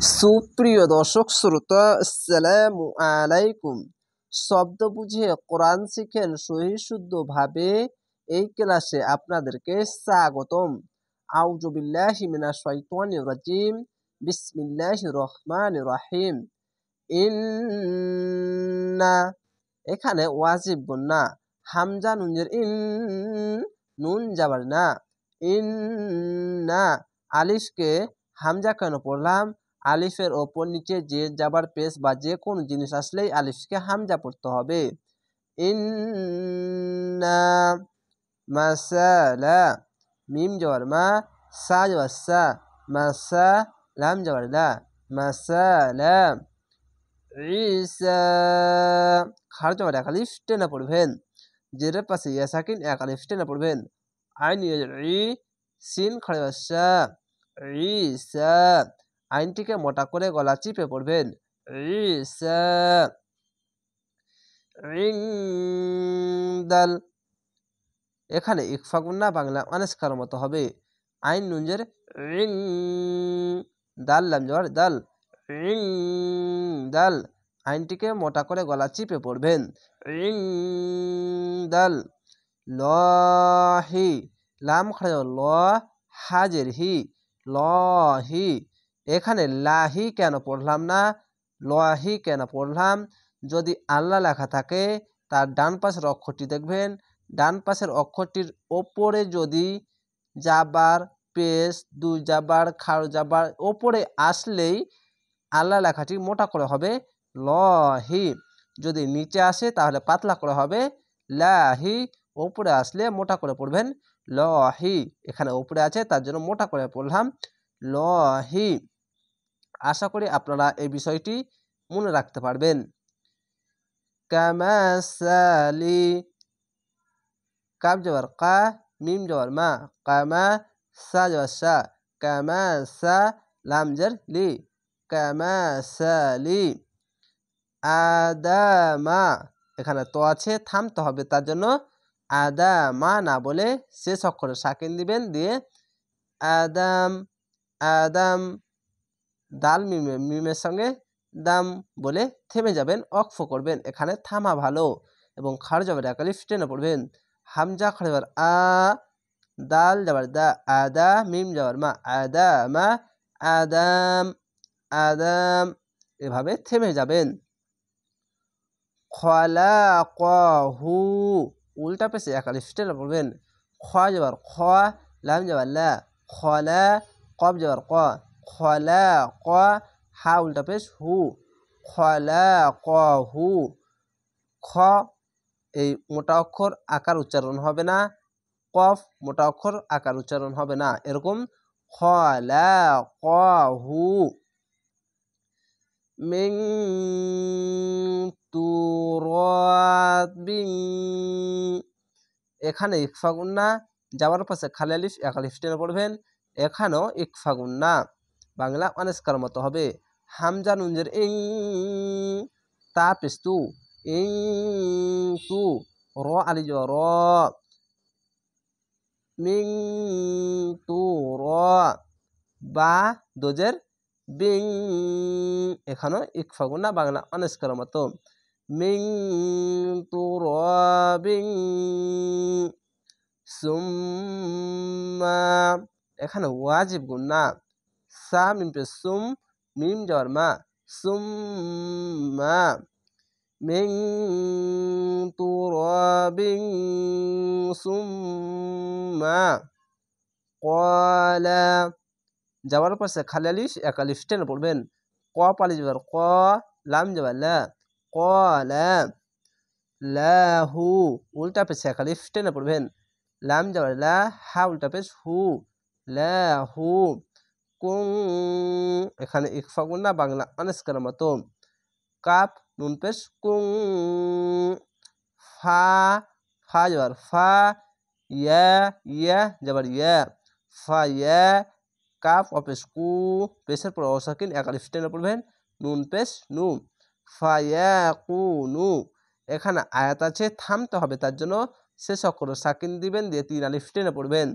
সুপ্রিয় দর্শক শ্রোতা, আসসালামু আলাইকুম। শব্দ বুঝে কোরআন শিখেন সহিশুদ্ধভাবে এই ক্লাসে আপনাদেরকে স্বাগতম। আউযু বিল্লাহি মিনাশ শাইতানির রাজিম। বিসমিল্লাহির রহমানির রহিম। ইন্না, এখানে ওয়াজিব গুন্না, হামজা নুনের নুন যাবার না। ইন্না, আলিফকে হামজা কেন পড়লাম? আলিফের ওপর নিচে যে যাবার পেশ বা যে কোনো জিনিস আসলেই আলিফকে হামজা পড়তে হবে। ইন্না মাসালা, মিম যাবার মা, সা যাবার সা, মাসা, লাম যাবার লা, মাসালা। ঈসা, খার যাবার এক আলিফ টেনে পড়বেন। জেরের পাশে ইয়া সাকিন এক আলিফ টেনে পড়বেন। আইন ই, সিন খাড়া যাবার সা, ঈসা। আইনটিকে মোটা করে গলা চিপে পড়বেন। ঈসা। ইনদাল, এখানে ইকফা গুন্না বাংলা আনস্কার মতো হবে। আইন নুনজের ইং, দাল লাম জবর দাল, ইনদাল। আইনটিকে মোটা করে গলা চিপে পড়বেন। ইনদাল। লহি, লাম খাড়া ল, হাজের হি, লহি। এখানে লাহি কেন পড়লাম না, লহি কেন পড়লাম? যদি আল্লাহ লেখা থাকে তার ডান পাশের অক্ষরটি দেখবেন, ডান পাশের অক্ষরটির ওপরে যদি জাবার পেশ, দুই জাবার, খাড় জাবার ওপরে আসলেই আল্লাহ লেখাটি মোটা করে হবে লহি। যদি নিচে আসে তাহলে পাতলা করে হবে লাহি। ওপরে আসলে মোটা করে পড়বেন লহি। এখানে ওপরে আছে তার জন্য মোটা করে পড়লাম লহি। আশা করি আপনারা এই বিষয়টি মনে রাখতে পারবেন। কামাসালি, কাব জবর কা, মিম জবর মা, কামা, সা জবর সা, কামাসা, লাম জের লি, কামাসালি। আদামা, এখানে তো আছে থামতে হবে, তার জন্য আদামা না বলে শেষ অক্ষরে সাকিন দিবেন, দিয়ে আদাম, আদাম। দাল মিমের সঙ্গে দাম বলে থেমে যাবেন, অক্ফ করবেন। এখানে থামা ভালো এবং খার যাবার এক আলিফ টেনে পড়বেন। হামজা খার যাবার আ, দাল যাবার দা, আদা, মিম যাবার মা, আদামা, আদাম, আদাম। এভাবে থেমে যাবেন। খলাকাহু, উল্টা পেশে এক আলিফ টেনে পড়বেন। খ যাবার খ, লাম যাবার লা, খলা, কব যাবার ক, খলা ক, হা উল্টা পেশ হু, খলাকাহু। খ, এই মোটা অক্ষর আকার উচ্চারণ হবে না। কফ মোটা অক্ষর আকার উচ্চারণ হবে না। এরকম খলাকাহু। মিন তুরাবিন, এখানে ইকফা গুন্না, যাওয়ার পাশে খালি আলিফ এক আলিফ টেনে পড়বেন। এখানেও ইকফা গুন্না, বাংলা আনস্কার মতো হবে। হামজা নুনজের ইং, তা পেস্তু, ইং তু, র আলি র, মিং তু র, বা দোজের বিং, এখানেও ইকফা গুন্না, বাংলা আনস্কার মতো। মিং তুরাবিন সুম্মা, এখানে ওয়াজিব গুন্না, সা মিম পে সুম, মিম যাওয়ার মা, সুম্মা। মিং তুরাবিন সুম্মা ক্বালা, যাওয়ার পাশে খালি আলিফ এক আলিফ টেনে পড়বেন। ক পালি যাবার ক, লাম যাবার লা, ক্বালা। লাহু, উল্টা পেশে এক আলিফ টেনে পড়বেন। লাম যাবার লা, হা উল্টা পেশ হু, লাহু। কুং, এখানে ইকফা গুন্না, বাংলা আনস্কার মতো। কাপ নুন পেশ কুং। ফা, ফা যাবার ফা, ইয়া, ইয়া যাবার ইয়া, ফা ইয়া। কাপ অপেশ কু, পেশের পর অসাকিন এক আলিফ টেনে পড়বেন। নুন পেশ নু, ফায়াকুনু। এখানে আয়াত আছে থামতে হবে, তার জন্য শেষ অক্ষরে সাকিন দিবেন, দিয়ে তিন আলিফ টেনে পড়বেন।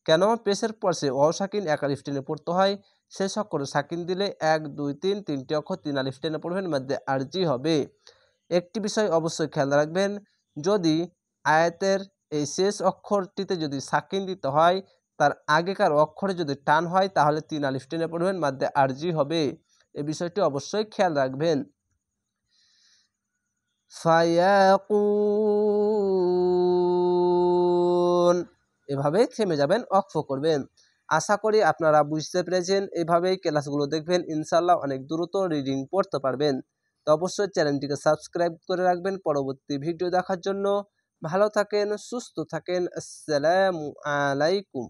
কেন? পেশের পর সে অসাকিন এক আলিফ টেনে পড়তে হয়, শেষ অক্ষরে সাকিন দিলে 1 2 3 তিনটি অক্ষর 3 আলিফ টেনে পড়বেন, মধ্যে আরজি হবে। একটি বিষয় অবশ্যই খেয়াল রাখবেন, যদি আয়াতের এই শেষ অক্ষরটিতে যদি সাকিন দিতে হয়, তার আগেকার অক্ষরে যদি টান হয় তাহলে 3 আলিফ টেনে পড়বেন, মধ্যে আরজি হবে। এই বিষয়টি অবশ্যই খেয়াল রাখবেন। ফায়াকুন, এভাবেই থেমে যাবেন, অক্ফ করবেন। আশা করি আপনারা বুঝতে পেরেছেন। এভাবেই ক্লাসগুলো দেখবেন, ইনশাল্লাহ অনেক দ্রুত রিডিং পড়তে পারবেন। তো অবশ্যই চ্যানেলটিকে সাবস্ক্রাইব করে রাখবেন পরবর্তী ভিডিও দেখার জন্য। ভালো থাকেন, সুস্থ থাকেন। আসসালামু আলাইকুম।